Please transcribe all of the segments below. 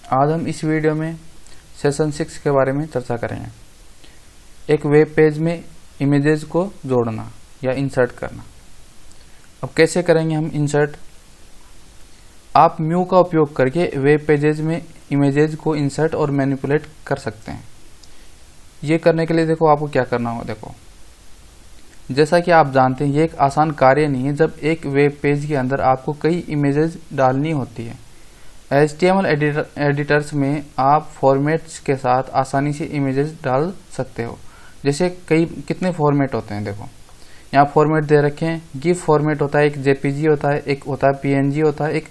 आज हम इस वीडियो में सेशन 6 के बारे में चर्चा करेंगे। एक वेब पेज में इमेजेस को जोड़ना या इंसर्ट करना। अब कैसे करेंगे हम इंसर्ट? आप म्यू का उपयोग करके वेब पेजेस में इमेजेस को इंसर्ट और मैनिपुलेट कर सकते हैं। ये करने के लिए देखो आपको क्या करना होगा। देखो, जैसा कि आप जानते हैं ये एक आसान कार्य नहीं है। जब एक वेब पेज के अंदर आपको कई इमेजेस डालनी होती है, HTML एडिटर्स में आप फॉर्मेट्स के साथ आसानी से इमेजेस डाल सकते हो। जैसे कितने फॉर्मेट होते हैं। देखो यहाँ फॉर्मेट दे रखे हैं। गिफ फॉर्मेट होता है, एक JPG होता है, एक होता है PNG होता है, एक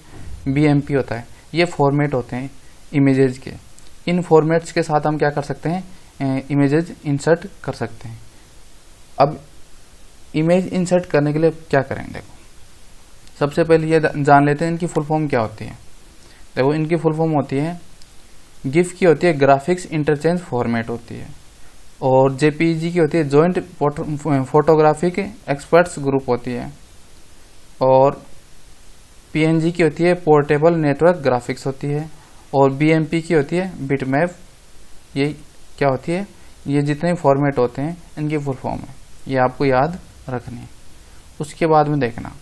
BMP होता है। ये फॉर्मेट होते हैं इमेजेस के। इन फॉर्मेट्स के साथ हम क्या कर सकते हैं? इमेजेस इंसर्ट कर सकते हैं। अब इमेज इंसर्ट करने के लिए क्या करेंगे? देखो, सबसे पहले ये जान लेते हैं इनकी फुल फॉर्म क्या होती है। देखो, इनकी फुल फॉर्म होती है, गिफ की होती है ग्राफिक्स इंटरचेंज फॉर्मेट होती है, और JPG की होती है जॉइंट फोटोग्राफिक एक्सपर्ट्स ग्रुप होती है, और PNG की होती है पोर्टेबल नेटवर्क ग्राफिक्स होती है, और BMP की होती है बिटमैप। ये क्या होती है? ये जितने फॉर्मेट होते हैं इनकी फुल फॉर्म है। ये आपको याद रखनी है। उसके बाद में देखना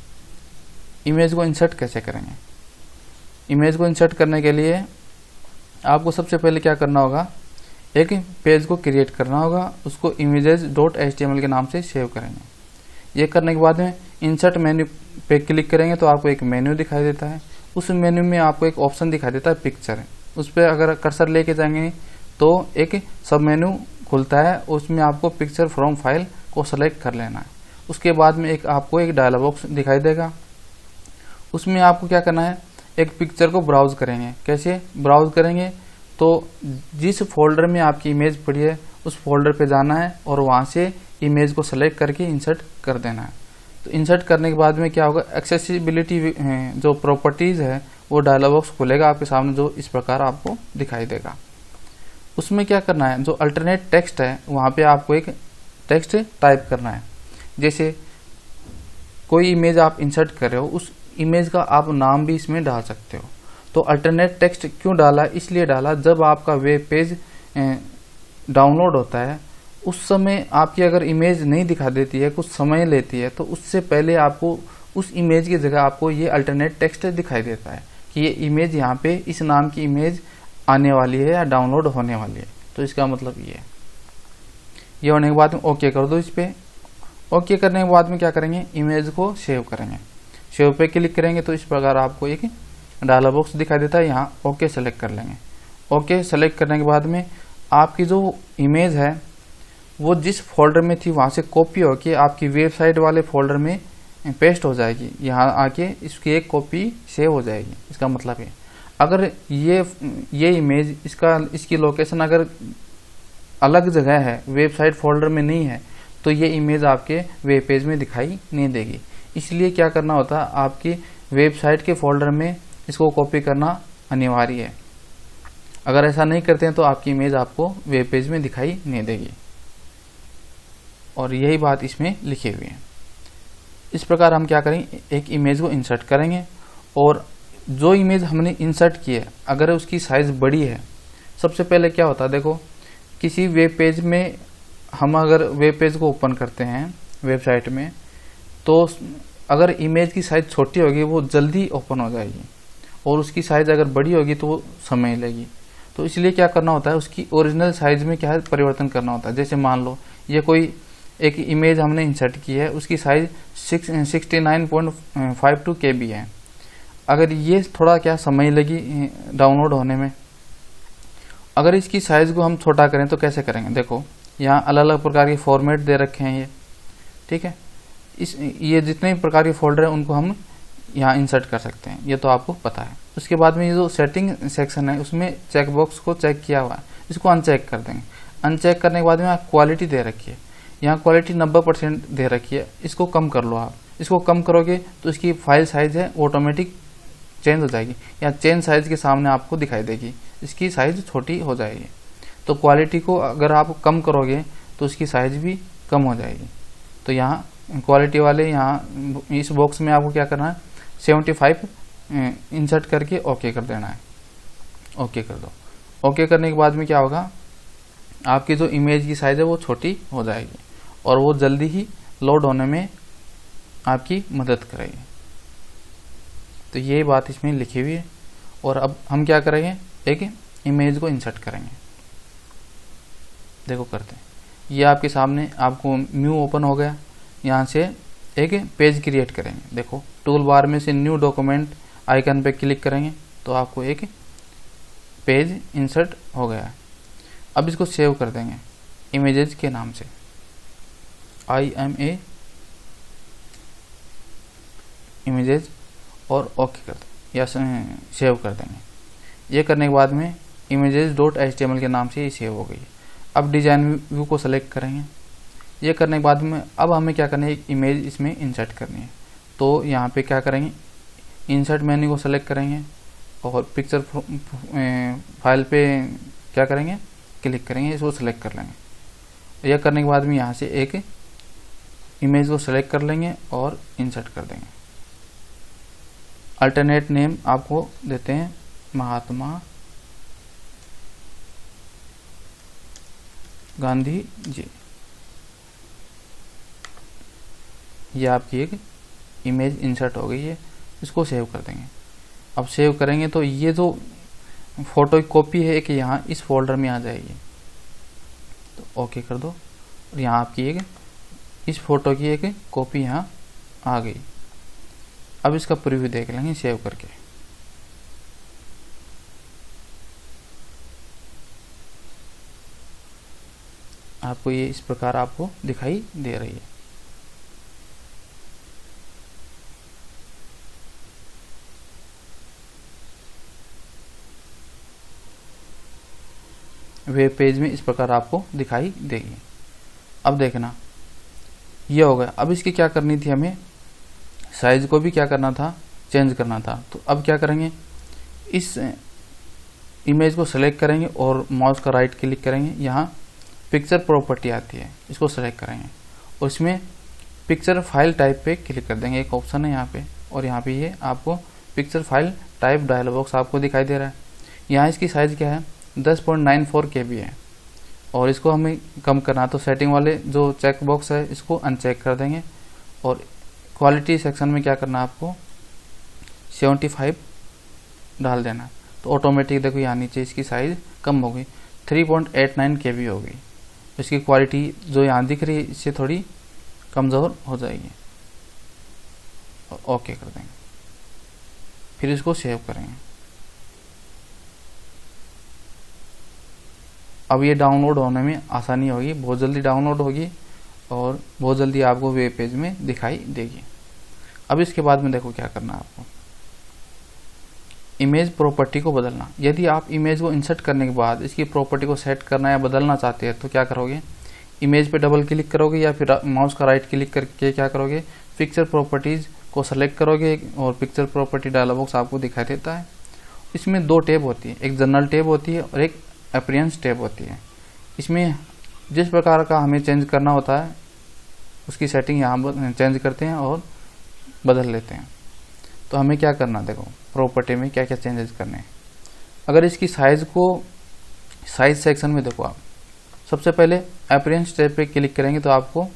इमेज को इंसर्ट कैसे करेंगे। इमेज को इंसर्ट करने के लिए आपको सबसे पहले क्या करना होगा? एक पेज को क्रिएट करना होगा, उसको images.html के नाम से सेव करेंगे। ये करने के बाद में इंसर्ट मेन्यू पे क्लिक करेंगे तो आपको एक मेन्यू दिखाई देता है। उस मेन्यू में आपको एक ऑप्शन दिखाई देता है पिक्चर। उस पर अगर कर्सर लेके जाएंगे तो एक सब मेन्यू खुलता है। उसमें आपको पिक्चर फ्रॉम फाइल को सेलेक्ट कर लेना है। उसके बाद में आपको एक डायलॉग बॉक्स दिखाई देगा। उसमें आपको क्या करना है? एक पिक्चर को ब्राउज करेंगे। कैसे ब्राउज करेंगे? तो जिस फोल्डर में आपकी इमेज पड़ी है उस फोल्डर पे जाना है और वहाँ से इमेज को सेलेक्ट करके इंसर्ट कर देना है। तो इंसर्ट करने के बाद में क्या होगा? एक्सेसिबिलिटी जो प्रॉपर्टीज है वो डायलॉग बॉक्स खुलेगा आपके सामने, जो इस प्रकार आपको दिखाई देगा। उसमें क्या करना है? जो अल्टरनेट टेक्स्ट है वहाँ पे आपको एक टेक्स्ट टाइप करना है। जैसे कोई इमेज आप इंसर्ट कर रहे हो, उस इमेज का आप नाम भी इसमें डाल सकते हो। तो अल्टरनेट टेक्स्ट क्यों डाला? इसलिए डाला, जब आपका वेब पेज डाउनलोड होता है उस समय आपकी अगर इमेज नहीं दिखा देती है, कुछ समय लेती है, तो उससे पहले आपको उस इमेज की जगह आपको ये अल्टरनेट टेक्स्ट दिखाई देता है कि ये इमेज यहाँ पे इस नाम की इमेज आने वाली है या डाउनलोड होने वाली है। तो इसका मतलब ये होने के बाद में ओके कर दो इस पे। ओके करने के बाद में क्या करेंगे? इमेज को सेव करेंगे। सेव पे क्लिक करेंगे तो इस प्रकार आपको एक डायलॉग बॉक्स दिखाई देता है। यहाँ ओके सेलेक्ट कर लेंगे। ओके सेलेक्ट करने के बाद में आपकी जो इमेज है वो जिस फोल्डर में थी वहाँ से कॉपी होकर आपकी वेबसाइट वाले फोल्डर में पेस्ट हो जाएगी। यहाँ आके इसकी एक कॉपी सेव हो जाएगी। इसका मतलब है अगर ये इमेज इसकी लोकेशन अगर अलग जगह है, वेबसाइट फोल्डर में नहीं है, तो ये इमेज आपके वेब पेज में दिखाई नहीं देगी। इसलिए क्या करना होता है? आपकी वेबसाइट के फोल्डर में इसको कॉपी करना अनिवार्य है। अगर ऐसा नहीं करते हैं तो आपकी इमेज आपको वेब पेज में दिखाई नहीं देगी, और यही बात इसमें लिखी हुई है। इस प्रकार हम क्या करेंगे? एक इमेज को इंसर्ट करेंगे, और जो इमेज हमने इंसर्ट की है अगर उसकी साइज बड़ी है, सबसे पहले क्या होता है? देखो, किसी वेब पेज में हम अगर वेब पेज को ओपन करते हैं वेबसाइट में, तो अगर इमेज की साइज छोटी होगी वो जल्दी ओपन हो जाएगी, और उसकी साइज अगर बड़ी होगी तो वो समय लेगी। तो इसलिए क्या करना होता है? उसकी ओरिजिनल साइज में क्या है? परिवर्तन करना होता है। जैसे मान लो ये कोई एक इमेज हमने इंसर्ट की है, उसकी साइज 69.52 KB है। अगर ये थोड़ा क्या समय लगी डाउनलोड होने में, अगर इसकी साइज को हम छोटा करें तो कैसे करेंगे? देखो, यहाँ अलग अलग प्रकार के फॉर्मेट दे रखे हैं ये, ठीक है। ये जितने प्रकार के फोल्डर हैं उनको हम यहाँ इंसर्ट कर सकते हैं, ये तो आपको पता है। उसके बाद में ये जो सेटिंग सेक्शन है उसमें चेक बॉक्स को चेक किया हुआ है, इसको अनचेक कर देंगे। अनचेक करने के बाद में क्वालिटी दे रखी है, यहाँ क्वालिटी 90% दे रखी है, इसको कम कर लो आप। इसको कम करोगे तो इसकी फाइल साइज है ऑटोमेटिक चेंज हो जाएगी, या चेंज साइज के सामने आपको दिखाई देगी, इसकी साइज छोटी हो जाएगी। तो क्वालिटी को अगर आप कम करोगे तो इसकी साइज भी कम हो जाएगी। तो यहाँ क्वालिटी वाले यहाँ इस बॉक्स में आपको क्या करना है? 75 इंसर्ट करके ओके कर देना है। ओके कर दो। ओके करने के बाद में क्या होगा, आपकी जो इमेज की साइज़ है वो छोटी हो जाएगी और वो जल्दी ही लोड होने में आपकी मदद करेगी। तो ये बात इसमें लिखी हुई है। और अब हम क्या करेंगे, एक इमेज को इंसर्ट करेंगे। देखो करते हैं, ये आपके सामने आपको न्यू ओपन हो गया। यहाँ से एक पेज क्रिएट करेंगे। देखो टूल बार में से न्यू डॉक्यूमेंट आइकन पे क्लिक करेंगे तो आपको एक पेज इंसर्ट हो गया है। अब इसको सेव कर देंगे इमेजेस के नाम से, IMA इमेजेस, और ओके कर दें या सेव कर देंगे। ये करने के बाद में images.html के नाम से ये सेव हो गई। अब डिजाइन व्यू को सेलेक्ट करेंगे। ये करने के बाद में अब हमें क्या करना है, एक इमेज इसमें इंसर्ट करनी है। तो यहाँ पे क्या करेंगे, इंसर्ट मेन्यू को सेलेक्ट करेंगे और पिक्चर फाइल पे क्या करेंगे, क्लिक करेंगे, इसको सेलेक्ट कर लेंगे। यह करने के बाद में यहाँ से एक इमेज को सेलेक्ट कर लेंगे और इंसर्ट कर देंगे। अल्टरनेट नेम आपको देते हैं महात्मा गांधी जी। ये आपकी एक इमेज इंसर्ट हो गई है। इसको सेव कर देंगे। अब सेव करेंगे तो ये जो फोटो की कॉपी है एक यहाँ इस फोल्डर में आ जाएगी। तो ओके कर दो और यहाँ आपकी एक इस फोटो की एक कॉपी यहाँ आ गई। अब इसका प्रीव्यू देख लेंगे सेव करके। आपको ये इस प्रकार आपको दिखाई दे रही है। वेब पेज में इस प्रकार आपको दिखाई देगी। अब देखना ये हो गया। अब इसकी क्या करनी थी, हमें साइज को भी क्या करना था, चेंज करना था। तो अब क्या करेंगे, इस इमेज को सेलेक्ट करेंगे और माउस का राइट क्लिक करेंगे। यहाँ पिक्चर प्रॉपर्टी आती है, इसको सेलेक्ट करेंगे और इसमें पिक्चर फाइल टाइप पे क्लिक कर देंगे। एक ऑप्शन है यहाँ पे और यहाँ पे ये आपको picture file type dialog box आपको दिखाई दे रहा है। यहाँ इसकी साइज़ क्या है, 10.94 KB है और इसको हमें कम करना, तो सेटिंग वाले जो चेक बॉक्स है इसको अनचेक कर देंगे और क्वालिटी सेक्शन में क्या करना, आपको 75 डाल देना। तो ऑटोमेटिक देखो यहाँ नीचे इसकी साइज़ कम हो गई, 3.89 KB हो गई। इसकी क्वालिटी जो यहाँ दिख रही है इससे थोड़ी कमज़ोर हो जाएगी। ओके कर देंगे, फिर इसको सेव करेंगे। अब ये डाउनलोड होने में आसानी होगी, बहुत जल्दी डाउनलोड होगी और बहुत जल्दी आपको वेब पेज में दिखाई देगी। अब इसके बाद में देखो क्या करना है आपको, इमेज प्रॉपर्टी को बदलना। यदि आप इमेज को इंसर्ट करने के बाद इसकी प्रॉपर्टी को सेट करना या बदलना चाहते हैं तो क्या करोगे, इमेज पे डबल क्लिक करोगे या फिर माउस का राइट क्लिक करके क्या करोगे, पिक्चर प्रॉपर्टीज़ को सेलेक्ट करोगे और पिक्चर प्रॉपर्टी डायलॉग बॉक्स आपको दिखाई देता है। इसमें दो टैब होती है, एक जनरल टैब होती है और एक अपीयरेंस टैब होती है। इसमें जिस प्रकार का हमें चेंज करना होता है उसकी सेटिंग यहाँ चेंज करते हैं और बदल लेते हैं। तो हमें क्या करना, देखो प्रॉपर्टी में क्या क्या चेंजेस करने हैं। अगर इसकी साइज़ को साइज सेक्शन में देखो आप सबसे पहले अपीयरेंस टैब पे क्लिक करेंगे तो आपको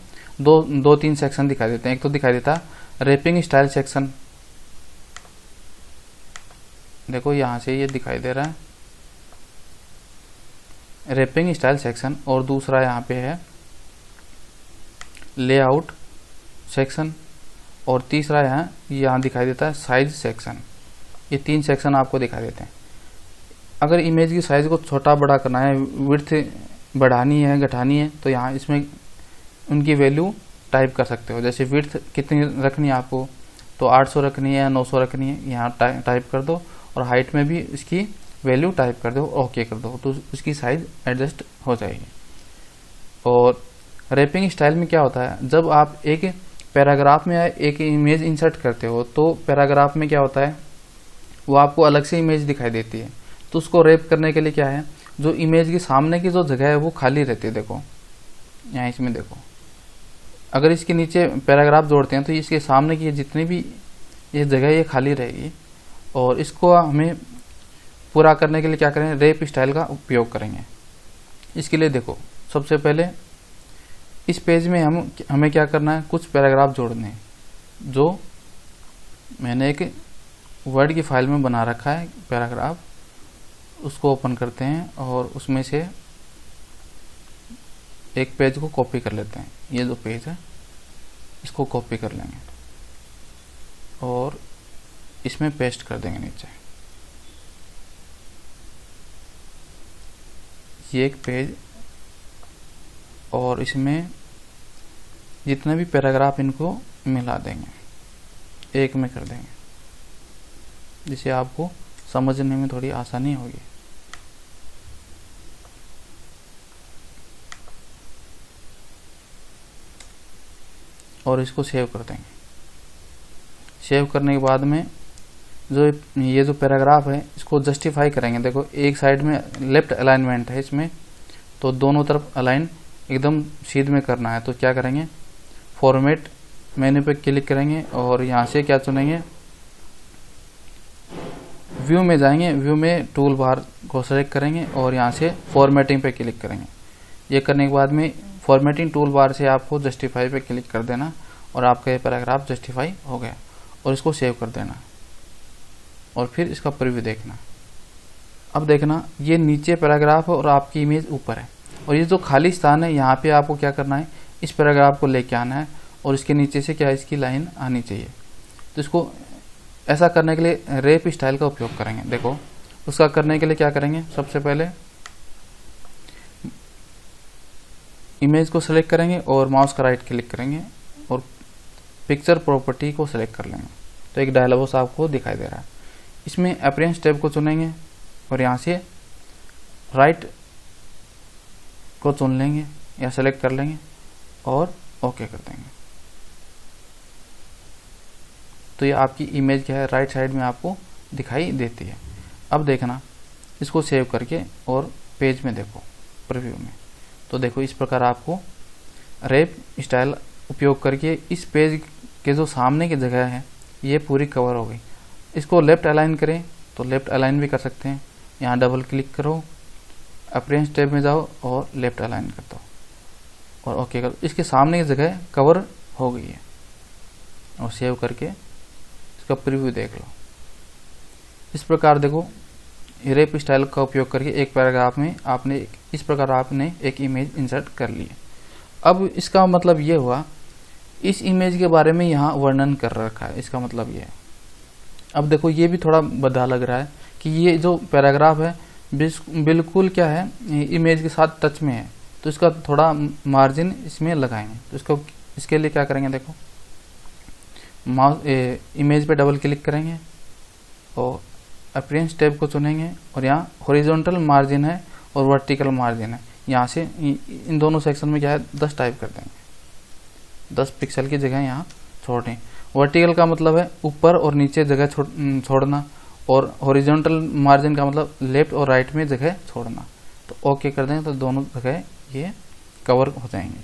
दो तीन सेक्शन दिखाई देते हैं। एक तो दिखाई देता है रैपिंग स्टाइल सेक्शन, देखो यहाँ से ये दिखाई दे रहा है रैपिंग स्टाइल सेक्शन, और दूसरा यहाँ पे है लेआउट सेक्शन, और तीसरा यहाँ दिखाई देता है साइज सेक्शन। ये तीन सेक्शन आपको दिखाई देते हैं। अगर इमेज की साइज़ को छोटा बड़ा करना है, विड्थ बढ़ानी है घटानी है, तो यहाँ इसमें उनकी वैल्यू टाइप कर सकते हो। जैसे विड्थ कितनी रखनी है आपको, तो 800 रखनी है, 900 रखनी है, यहाँ टाइप कर दो और हाइट में भी इसकी वैल्यू टाइप कर दो, ओके कर दो, तो उसकी साइज़ एडजस्ट हो जाएगी। और रैपिंग स्टाइल में क्या होता है, जब आप एक पैराग्राफ में एक इमेज इंसर्ट करते हो तो पैराग्राफ में क्या होता है, वो आपको अलग से इमेज दिखाई देती है। तो उसको रैप करने के लिए क्या है, जो इमेज के सामने की जो जगह है वो खाली रहती है। देखो यहाँ इसमें देखो, अगर इसके नीचे पैराग्राफ जोड़ते हैं तो इसके सामने की जितनी भी ये जगह ये खाली रहेगी और इसको हमें पूरा करने के लिए क्या करेंगे, रेप स्टाइल का उपयोग करेंगे। इसके लिए देखो, सबसे पहले इस पेज में हमें क्या करना है, कुछ पैराग्राफ जोड़ने हैं जो मैंने एक वर्ड की फाइल में बना रखा है पैराग्राफ, उसको ओपन करते हैं और उसमें से एक पेज को कॉपी कर लेते हैं। ये जो पेज है इसको कॉपी कर लेंगे और इसमें पेस्ट कर देंगे नीचे। ये एक पेज, और इसमें जितने भी पैराग्राफ इनको मिला देंगे, एक में कर देंगे, जिससे आपको समझने में थोड़ी आसानी होगी। और इसको सेव कर देंगे। सेव करने के बाद में जो ये जो पैराग्राफ है इसको जस्टिफाई करेंगे। देखो, एक साइड में लेफ्ट अलाइनमेंट है इसमें, तो दोनों तरफ अलाइन एकदम सीध में करना है। तो क्या करेंगे, फॉर्मेट मेन्यू पे क्लिक करेंगे और यहाँ से क्या चुनेंगे, व्यू में जाएंगे, व्यू में टूल बार को सेलेक्ट करेंगे और यहाँ से फॉर्मेटिंग पे क्लिक करेंगे। ये करने के बाद में फॉर्मेटिंग टूल बार से आपको जस्टिफाई पे क्लिक कर देना और आपका ये पैराग्राफ जस्टिफाई हो गया। और इसको सेव कर देना और फिर इसका प्रीव्यू देखना। अब देखना, ये नीचे पैराग्राफ है और आपकी इमेज ऊपर है, और ये जो खाली स्थान है यहाँ पे आपको क्या करना है, इस पैराग्राफ को लेके आना है और इसके नीचे से क्या इसकी लाइन आनी चाहिए। तो इसको ऐसा करने के लिए रेप स्टाइल का उपयोग करेंगे। देखो, उसका करने के लिए क्या करेंगे, सबसे पहले इमेज को सिलेक्ट करेंगे और माउस का राइट क्लिक करेंगे और पिक्चर प्रॉपर्टी को सिलेक्ट कर लेंगे। तो एक डायलॉग बॉक्स आपको दिखाई दे रहा है। इसमें अपीयरेंस टैब को चुनेंगे और यहाँ से राइट को चुन लेंगे या सेलेक्ट कर लेंगे और ओके कर देंगे। तो ये आपकी इमेज क्या है, राइट साइड में आपको दिखाई देती है। अब देखना, इसको सेव करके और पेज में देखो, प्रीव्यू में, तो देखो इस प्रकार आपको रेप स्टाइल उपयोग करके इस पेज के जो सामने की जगह है ये पूरी कवर हो गई। इसको लेफ्ट अलाइन करें तो लेफ्ट अलाइन भी कर सकते हैं। यहाँ डबल क्लिक करो, अपीयरेंस टैब में जाओ और लेफ्ट अलाइन कर दो और ओके करो। इसके सामने की जगह कवर हो गई है। और सेव करके इसका प्रीव्यू देख लो। इस प्रकार देखो, रेप स्टाइल का उपयोग करके एक पैराग्राफ में आपने इस प्रकार आपने एक इमेज इंसर्ट कर ली है। अब इसका मतलब ये हुआ, इस इमेज के बारे में यहाँ वर्णन कर रखा है, इसका मतलब ये है। अब देखो, ये भी थोड़ा बदा लग रहा है कि ये जो पैराग्राफ है बिल्कुल क्या है, इमेज के साथ टच में है, तो इसका थोड़ा मार्जिन इसमें लगाएंगे। तो इसके लिए क्या करेंगे, देखो माउस इमेज पे डबल क्लिक करेंगे और अपीयरेंस टैब को चुनेंगे और यहाँ हॉरिजॉन्टल मार्जिन है और वर्टिकल मार्जिन है। यहाँ से इन दोनों सेक्शन में क्या है 10 टाइप कर देंगे। 10 पिक्सल की जगह यहाँ छोड़ें। वर्टिकल का मतलब है ऊपर और नीचे जगह छोड़ना, और हॉरिजॉन्टल मार्जिन का मतलब लेफ्ट और राइट में जगह छोड़ना। तो ओके कर देंगे तो दोनों जगह ये कवर हो जाएंगे।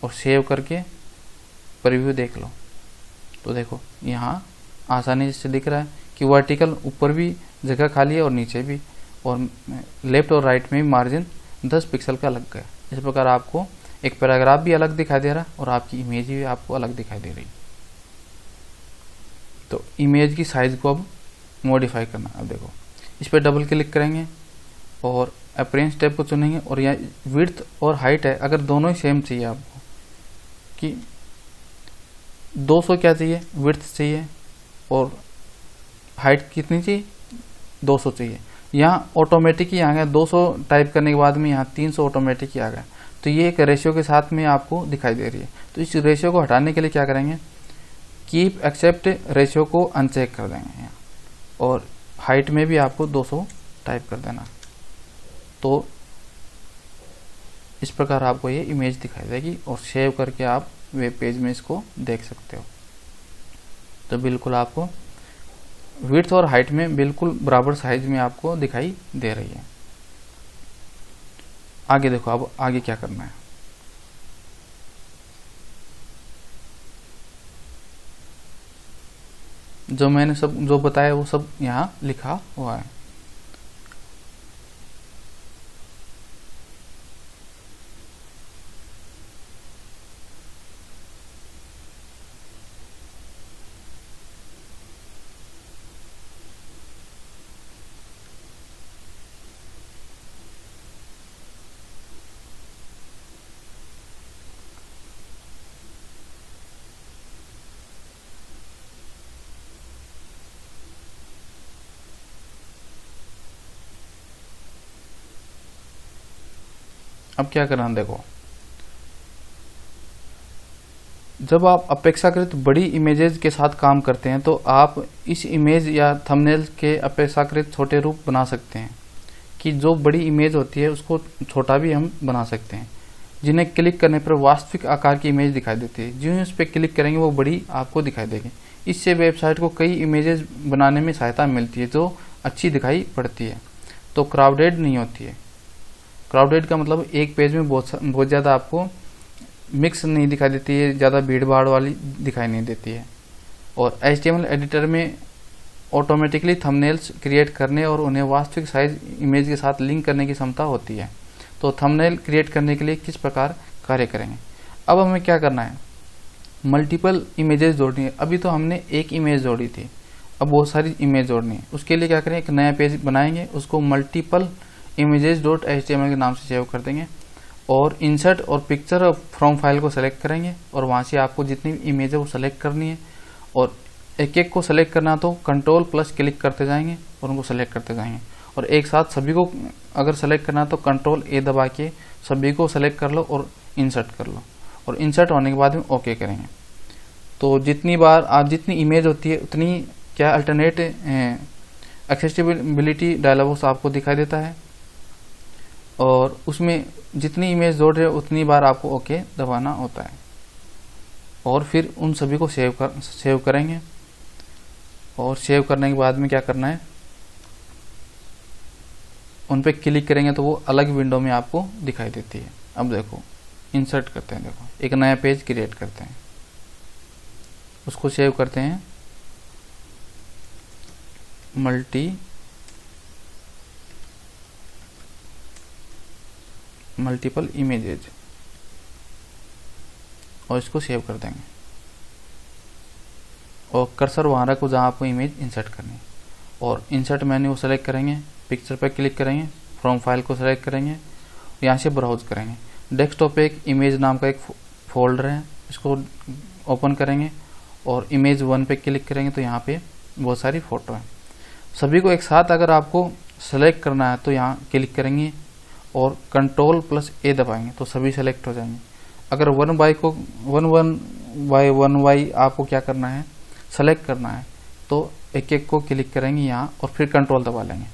और सेव करके प्रीव्यू देख लो। तो देखो, यहाँ आसानी से दिख रहा है कि वर्टिकल ऊपर भी जगह खाली है और नीचे भी, और लेफ्ट और राइट में भी मार्जिन 10 पिक्सल का लग गया। इस प्रकार आपको एक पैराग्राफ भी अलग दिखाई दे रहा है और आपकी इमेज भी आपको अलग दिखाई दे रही। तो इमेज की साइज को अब मॉडिफाई करना। अब देखो, इस पर डबल क्लिक करेंगे और अपीयरेंस टैब को चुनेंगे और यहाँ विड्थ और हाइट है, अगर दोनों ही सेम चाहिए आपको कि 200 क्या चाहिए, विड्थ चाहिए, और हाइट कितनी चाहिए, 200 चाहिए। यहाँ ऑटोमेटिक ही आ गया, 200 टाइप करने के बाद में यहाँ 300 ऑटोमेटिक ही आ गया। तो ये एक रेशियो के साथ में आपको दिखाई दे रही है। तो इस रेशियो को हटाने के लिए क्या करेंगे, कीप एक्सेप्ट रेशियो को अनचेक कर देंगे यहाँ, और हाइट में भी आपको 200 टाइप कर देना। तो इस प्रकार आपको ये इमेज दिखाई देगी और सेव करके आप वेब पेज में इसको देख सकते हो। तो बिल्कुल आपको विड्थ और हाइट में बिल्कुल बराबर साइज में आपको दिखाई दे रही है। आगे देखो, अब आगे क्या करना है। जो मैंने सब जो बताया वो सब यहाँ लिखा हुआ है। अब क्या करना देखो, जब आप अपेक्षाकृत बड़ी इमेजेस के साथ काम करते हैं तो आप इस इमेज या थंबनेल के अपेक्षाकृत छोटे रूप बना सकते हैं, कि जो बड़ी इमेज होती है उसको छोटा भी हम बना सकते हैं, जिन्हें क्लिक करने पर वास्तविक आकार की इमेज दिखाई देती है। जो उस पर क्लिक करेंगे वो बड़ी आपको दिखाई देगी। इससे वेबसाइट को कई इमेजेस बनाने में सहायता मिलती है जो अच्छी दिखाई पड़ती है, तो क्राउडेड नहीं होती है। क्राउडेड का मतलब एक पेज में बहुत ज़्यादा आपको मिक्स नहीं दिखाई देती है, ज़्यादा भीड़ भाड़ वाली दिखाई नहीं देती है। और HTML एडिटर में ऑटोमेटिकली थंबनेल्स क्रिएट करने और उन्हें वास्तविक साइज इमेज के साथ लिंक करने की क्षमता होती है। तो थंबनेल क्रिएट करने के लिए किस प्रकार कार्य करेंगे। अब हमें क्या करना है, मल्टीपल इमेजेस जोड़नी है। अभी तो हमने एक इमेज जोड़ी थी, अब बहुत सारी इमेज जोड़नी है। उसके लिए क्या करें, एक नया पेज बनाएंगे, उसको मल्टीपल images.html के नाम से सेव कर देंगे और इंसर्ट और पिक्चर फ्रॉम फाइल को सेलेक्ट करेंगे और वहाँ से आपको जितनी इमेज है वो सेलेक्ट करनी है। और एक एक को सेलेक्ट करना तो कंट्रोल+ क्लिक करते जाएंगे और उनको सेलेक्ट करते जाएंगे। और एक साथ सभी को अगर सेलेक्ट करना तो कंट्रोल A दबा के सभी को सेलेक्ट कर लो और इंसर्ट कर लो। और इंसर्ट होने के बाद में ओके करेंगे। तो जितनी बार आप जितनी इमेज होती है उतनी क्या अल्टरनेट एक्सेसिबिलिटी डायलॉग बॉक्स आपको दिखाई देता है, और उसमें जितनी इमेज जोड़ रहे हो उतनी बार आपको ओके दबाना होता है। और फिर उन सभी को सेव करेंगे। और सेव करने के बाद में क्या करना है, उन पे क्लिक करेंगे तो वो अलग विंडो में आपको दिखाई देती है। अब देखो इंसर्ट करते हैं, देखो एक नया पेज क्रिएट करते हैं, उसको सेव करते हैं मल्टीपल इमेजेज और इसको सेव कर देंगे। और कर्सर वहाँ रखो जहाँ आपको इमेज इंसर्ट करनी है। और इंसर्ट मेन्यू को सेलेक्ट करेंगे, पिक्चर पर क्लिक करेंगे, फ्रॉम फाइल को सेलेक्ट करेंगे, यहाँ से ब्राउज करेंगे। डेस्कटॉप पे एक इमेज नाम का एक फोल्डर है, इसको ओपन करेंगे और इमेज 1 पे क्लिक करेंगे तो यहाँ पे बहुत सारी फ़ोटो हैं। सभी को एक साथ अगर आपको सेलेक्ट करना है तो यहाँ क्लिक करेंगे और कंट्रोल+A दबाएंगे तो सभी सेलेक्ट हो जाएंगे। अगर 1 बाय 1 आपको क्या करना है, सेलेक्ट करना है, तो एक एक को क्लिक करेंगे यहाँ और फिर कंट्रोल दबा लेंगे,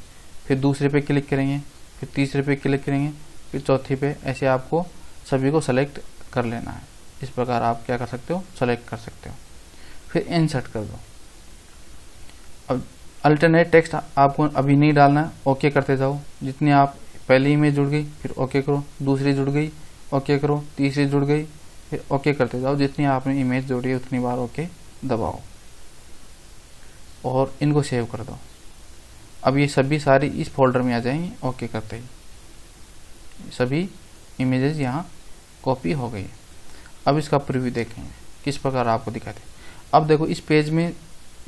फिर दूसरे पे क्लिक करेंगे, फिर तीसरे पे क्लिक करेंगे, फिर चौथी पे, ऐसे आपको सभी को सेलेक्ट कर लेना है। इस प्रकार आप क्या कर सकते हो, सेलेक्ट कर सकते हो। फिर इंसर्ट कर दो। अब अल्टरनेट टेक्स्ट आपको अभी नहीं डालना है, ओके करते जाओ। जितनी आप पहली इमेज जुड़ गई फिर ओके करो, दूसरी जुड़ गई ओके करो, तीसरी जुड़ गई फिर ओके करते जाओ। जितनी आपने इमेज जोड़ी है उतनी बार ओके दबाओ और इनको सेव कर दो। अब ये सभी सारी इस फोल्डर में आ जाएंगी ओके करते ही। सभी इमेजेस यहाँ कॉपी हो गई। अब इसका प्रीव्यू देखेंगे किस प्रकार आपको दिखाते। अब देखो इस पेज में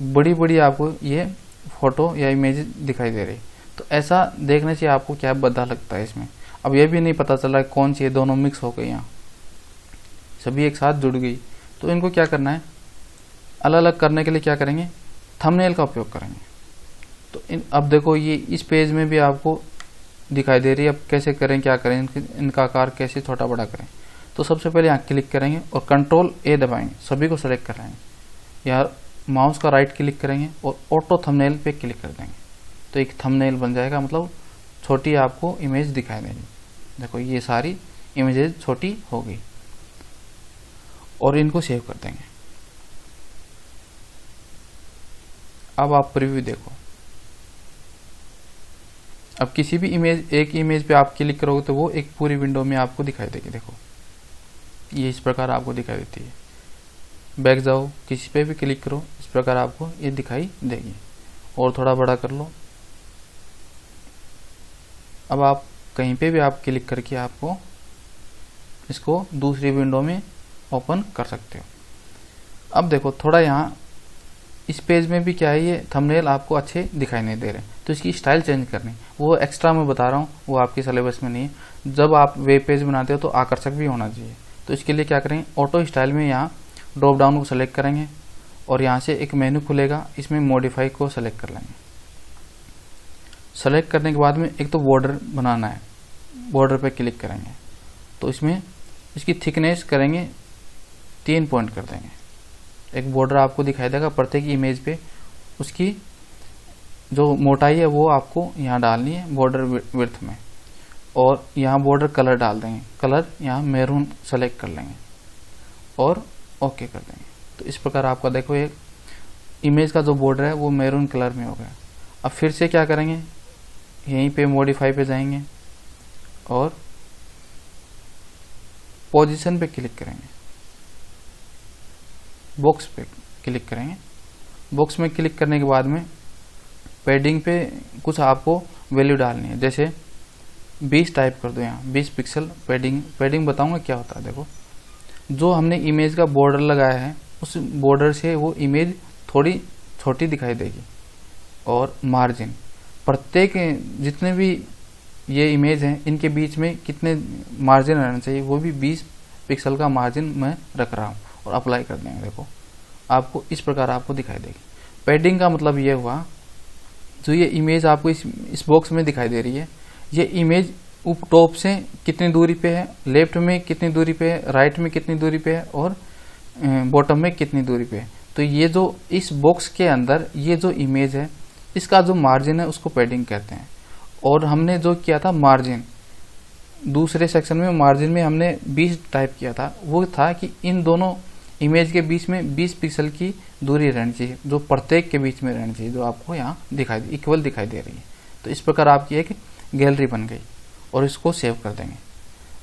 बड़ी बड़ी आपको ये फोटो या इमेज दिखाई दे रही, तो ऐसा देखने से आपको क्या बदला लगता है इसमें। अब ये भी नहीं पता चला कौन सी दोनों मिक्स हो गई, यहाँ सभी एक साथ जुड़ गई। तो इनको क्या करना है, अलग अलग करने के लिए क्या करेंगे, थंबनेल का उपयोग करेंगे। तो अब देखो ये इस पेज में भी आपको दिखाई दे रही है। अब कैसे करें, क्या करें, इनका आकार कैसे छोटा बड़ा करें। तो सबसे पहले यहाँ क्लिक करेंगे और कंट्रोल A दबाएंगे, सभी को सेलेक्ट कर लेंगे। यहाँ माउस का राइट क्लिक करेंगे और ऑटो थंबनेल पे क्लिक कर देंगे तो एक थंबनेल बन जाएगा, मतलब छोटी आपको इमेज दिखाई देगी। देखो ये सारी इमेजेस छोटी हो गई और इनको सेव कर देंगे। अब आप प्रीव्यू देखो। अब किसी भी इमेज, एक इमेज पे आप क्लिक करोगे तो वो एक पूरी विंडो में आपको दिखाई देगी। देखो ये इस प्रकार आपको दिखाई देती है। बैक जाओ, किसी पे भी क्लिक करो, इस प्रकार आपको ये दिखाई देगी। और थोड़ा बड़ा कर लो। अब आप कहीं पे भी आप क्लिक करके आपको इसको दूसरी विंडो में ओपन कर सकते हो। अब देखो थोड़ा यहाँ इस पेज में भी क्या है, ये थंबनेल आपको अच्छे दिखाई नहीं दे रहे, तो इसकी स्टाइल चेंज करनी, वो एक्स्ट्रा मैं बता रहा हूँ, वो आपके सिलेबस में नहीं है। जब आप वेब पेज बनाते हो तो आकर्षक भी होना चाहिए। तो इसके लिए क्या करेंगे, ऑटो स्टाइल में यहाँ ड्रॉप डाउन को सेलेक्ट करेंगे और यहाँ से एक मेन्यू खुलेगा, इसमें मॉडिफाई को सेलेक्ट कर लेंगे। सेलेक्ट करने के बाद में एक तो बॉर्डर बनाना है, बॉर्डर पे क्लिक करेंगे तो इसमें इसकी थिकनेस करेंगे 3 पॉइंट कर देंगे। एक बॉर्डर आपको दिखाई देगा प्रत्येक इमेज पे, उसकी जो मोटाई है वो आपको यहाँ डालनी है बॉर्डर विड्थ में, और यहाँ बॉर्डर कलर डाल देंगे। कलर यहाँ मैरून सेलेक्ट कर लेंगे और ओके कर देंगे। तो इस प्रकार आपका देखो एक इमेज का जो बॉर्डर है वो मैरून कलर में हो गया। अब फिर से क्या करेंगे, यहीं पे मॉडिफाई पे जाएंगे और पोजीशन पे क्लिक करेंगे, बॉक्स पे क्लिक करेंगे। बॉक्स में क्लिक करने के बाद में पैडिंग पे कुछ आपको वैल्यू डालनी है, जैसे 20 टाइप कर दो, यहाँ 20 पिक्सल पैडिंग बताऊंगा क्या होता है। देखो जो हमने इमेज का बॉर्डर लगाया है उस बॉर्डर से वो इमेज थोड़ी छोटी दिखाई देगी। और मार्जिन, प्रत्येक जितने भी ये इमेज हैं इनके बीच में कितने मार्जिन रहना चाहिए, वो भी 20 पिक्सल का मार्जिन मैं रख रहा हूँ और अप्लाई कर देंगे। देखो आपको इस प्रकार आपको दिखाई देगी। पैडिंग का मतलब ये हुआ, जो ये इमेज आपको इस बॉक्स में दिखाई दे रही है, ये इमेज टॉप से कितनी दूरी पे है, लेफ्ट में कितनी दूरी पे है, राइट में कितनी दूरी पे है और बॉटम में कितनी दूरी पे है। तो ये जो इस बॉक्स के अंदर ये जो इमेज है इसका जो मार्जिन है उसको पैडिंग कहते हैं। और हमने जो किया था मार्जिन, दूसरे सेक्शन में मार्जिन में हमने 20 टाइप किया था, वो था कि इन दोनों इमेज के बीच में 20 पिक्सल की दूरी रहनी चाहिए, जो प्रत्येक के बीच में रहनी चाहिए, जो आपको यहाँ इक्वल दिखाई दे रही है। तो इस प्रकार आपकी एक गैलरी बन गई और इसको सेव कर देंगे।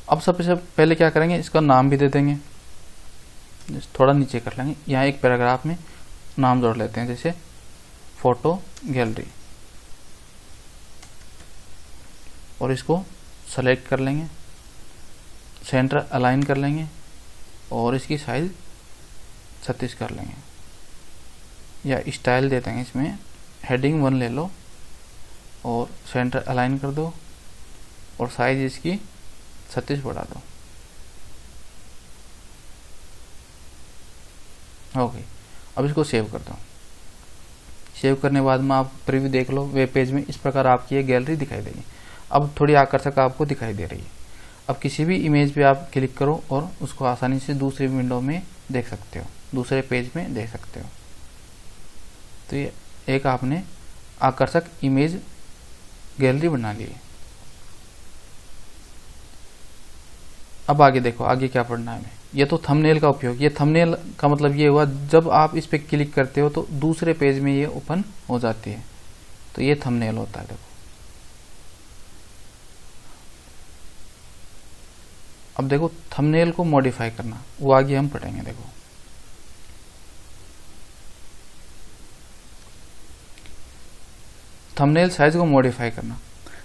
अब सबसे पहले क्या करेंगे, इसका नाम भी दे देंगे, थोड़ा नीचे कर लेंगे, यहाँ एक पैराग्राफ में नाम जोड़ लेते हैं, जैसे फोटो गैलरी, और इसको सेलेक्ट कर लेंगे, सेंटर अलाइन कर लेंगे और इसकी साइज 36 कर लेंगे। या स्टाइल दे देंगे, इसमें हेडिंग 1 ले लो और सेंटर अलाइन कर दो और साइज इसकी 36 बढ़ा दो। हो गई। अब इसको सेव कर दो। सेव करने के बाद में आप प्रीव्यू देख लो, वेब पेज में इस प्रकार आपकी ये गैलरी दिखाई देगी। अब थोड़ी आकर्षक आपको दिखाई दे रही है। अब किसी भी इमेज पे आप क्लिक करो और उसको आसानी से दूसरी विंडो में देख सकते हो, दूसरे पेज में देख सकते हो। तो ये एक आपने आकर्षक इमेज गैलरी बना ली है। अब आगे देखो, आगे क्या पढ़ना है हमें। ये तो थंबनेल का उपयोग, ये थंबनेल का मतलब ये हुआ जब आप इस पे क्लिक करते हो तो दूसरे पेज में ये ओपन हो जाती है, तो ये थंबनेल होता है। देखो अब देखो थंबनेल को मॉडिफाई करना, वो आगे हम पढ़ेंगे। देखो थंबनेल साइज को मॉडिफाई करना,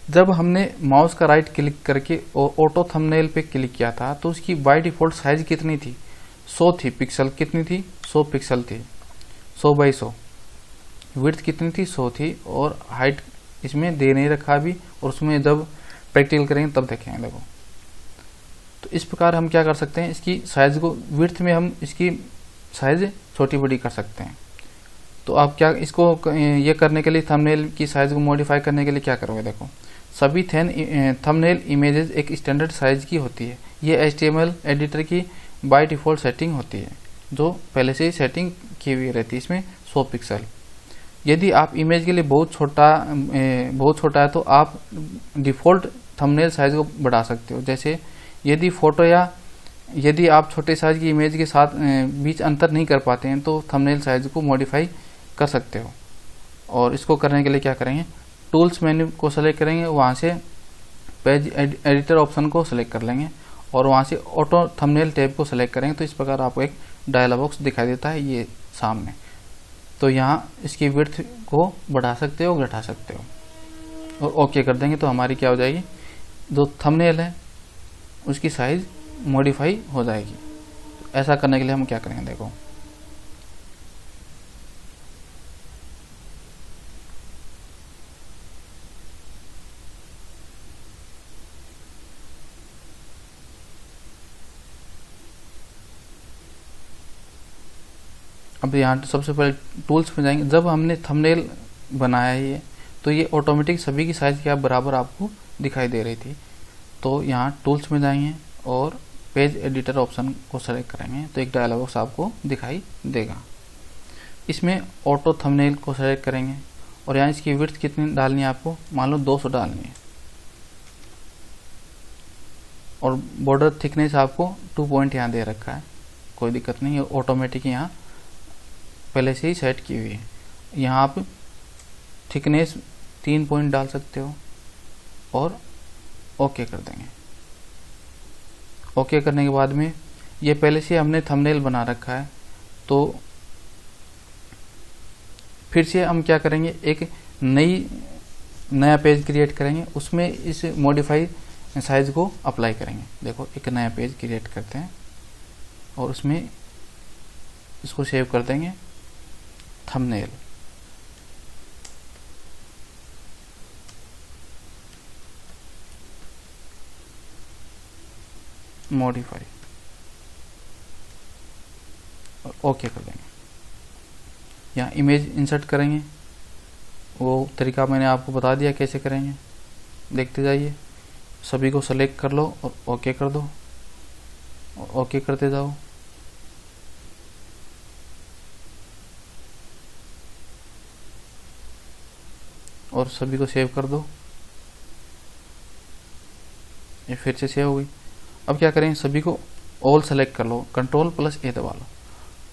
जब हमने माउस का राइट क्लिक करके और ऑटो थंबनेल पे क्लिक किया था तो उसकी बाय डिफॉल्ट साइज कितनी थी, 100 थी। पिक्सल कितनी थी, 100 पिक्सल थी, 100 बाई 100। विड्थ कितनी थी, 100 थी। और हाइट इसमें दे नहीं रखा अभी, और उसमें जब प्रैक्टिकल करेंगे तब देखेंगे। देखो तो इस प्रकार हम क्या कर सकते हैं, इसकी साइज को विड्थ में हम इसकी साइज छोटी बड़ी कर सकते हैं। तो आप क्या इसको ये करने के लिए थंबनेल की साइज को मॉडिफाई करने के लिए क्या करोगे। देखो सभी थंबनेल इमेजेस एक स्टैंडर्ड साइज की होती है। ये HTML एडिटर की बाय डिफ़ॉल्ट सेटिंग होती है, जो पहले से ही सेटिंग की हुई रहती है। इसमें 100 पिक्सल। यदि आप इमेज के लिए बहुत छोटा है तो आप डिफ़ॉल्ट थंबनेल साइज को बढ़ा सकते हो। जैसे यदि फोटो या यदि आप छोटे साइज की इमेज के साथ बीच अंतर नहीं कर पाते हैं तो थंबनेल साइज को मॉडिफाई कर सकते हो। और इसको करने के लिए क्या करेंगे, टूल्स मेन्यू को सेलेक्ट करेंगे, वहाँ से पेज एडिटर ऑप्शन को सेलेक्ट कर लेंगे और वहाँ से ऑटो थंबनेल टैब को सेलेक्ट करेंगे। तो इस प्रकार आपको एक डायलॉग बॉक्स दिखाई देता है ये सामने। तो यहाँ इसकी विड्थ को बढ़ा सकते हो, घटा सकते हो और ओके कर देंगे तो हमारी क्या हो जाएगी, जो थंबनेल है उसकी साइज मॉडिफाई हो जाएगी। तो ऐसा करने के लिए हम क्या करेंगे, देखो अब यहाँ सबसे पहले टूल्स में जाएंगे। जब हमने थंबनेल बनाया है ये, तो ये ऑटोमेटिक सभी की साइज क्या बराबर आपको दिखाई दे रही थी। तो यहाँ टूल्स में जाएंगे और पेज एडिटर ऑप्शन को सेलेक्ट करेंगे तो एक डायलॉग बॉक्स आपको दिखाई देगा। इसमें ऑटो थंबनेल को सेलेक्ट करेंगे और यहाँ इसकी विड्थ कितनी डालनी है आपको, मान लो 200 डालनी है। और बॉर्डर थिकनेस आपको 2 पॉइंट यहाँ दे रखा है, कोई दिक्कत नहीं है, ऑटोमेटिक यहाँ पहले से ही सेट की हुई है। यहाँ आप थिकनेस 3 पॉइंट डाल सकते हो और ओके कर देंगे। ओके करने के बाद में ये पहले से हमने थंबनेल बना रखा है, तो फिर से हम क्या करेंगे, एक नया पेज क्रिएट करेंगे, उसमें इस मॉडिफाई साइज को अप्लाई करेंगे। देखो एक नया पेज क्रिएट करते हैं और उसमें इसको सेव कर देंगे थंबनेल। मॉडिफाई और ओके कर देंगे। यहाँ इमेज इंसर्ट करेंगे, वो तरीका मैंने आपको बता दिया कैसे करेंगे, देखते जाइए। सभी को सेलेक्ट कर लो और ओके कर दो और ओके करते जाओ। और सभी को सेव कर दो, ये फिर से सेव हो गई। अब क्या करें, सभी को ऑल सेलेक्ट कर लो, Ctrl+A दबा लो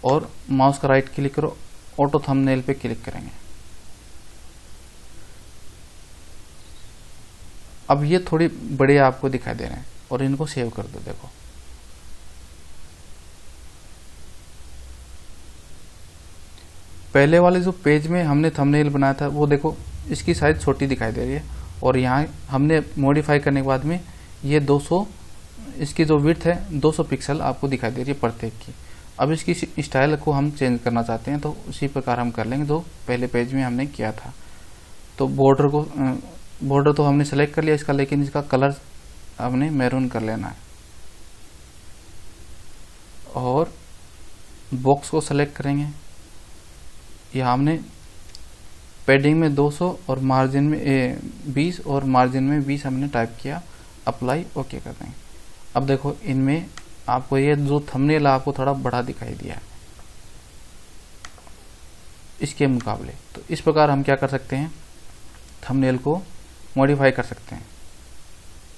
और माउस का राइट क्लिक करो, ऑटो थंबनेल पे क्लिक करेंगे। अब ये थोड़ी बड़े आपको दिखाई दे रहे हैं और इनको सेव कर दो। देखो पहले वाले जो पेज में हमने थंबनेल बनाया था वो देखो इसकी साइज छोटी दिखाई दे रही है, और यहाँ हमने मॉडिफाई करने के बाद में ये 200, इसकी जो विड्थ है 200 पिक्सल आपको दिखाई दे रही है प्रत्येक की। अब इसकी स्टाइल को हम चेंज करना चाहते हैं तो उसी प्रकार हम कर लेंगे जो पहले पेज में हमने किया था। तो बॉर्डर तो हमने सेलेक्ट कर लिया इसका, लेकिन इसका कलर हमने मैरून कर लेना है। और बॉक्स को सेलेक्ट करेंगे, यहाँ हमने पैडिंग में 200 और मार्जिन में 20 और मार्जिन में 20 हमने टाइप किया, अप्लाई ओके कर देंगे। अब देखो इनमें आपको ये जो थंबनेल आपको थोड़ा बड़ा दिखाई दिया है इसके मुकाबले। तो इस प्रकार हम क्या कर सकते हैं, थंबनेल को मॉडिफाई कर सकते हैं।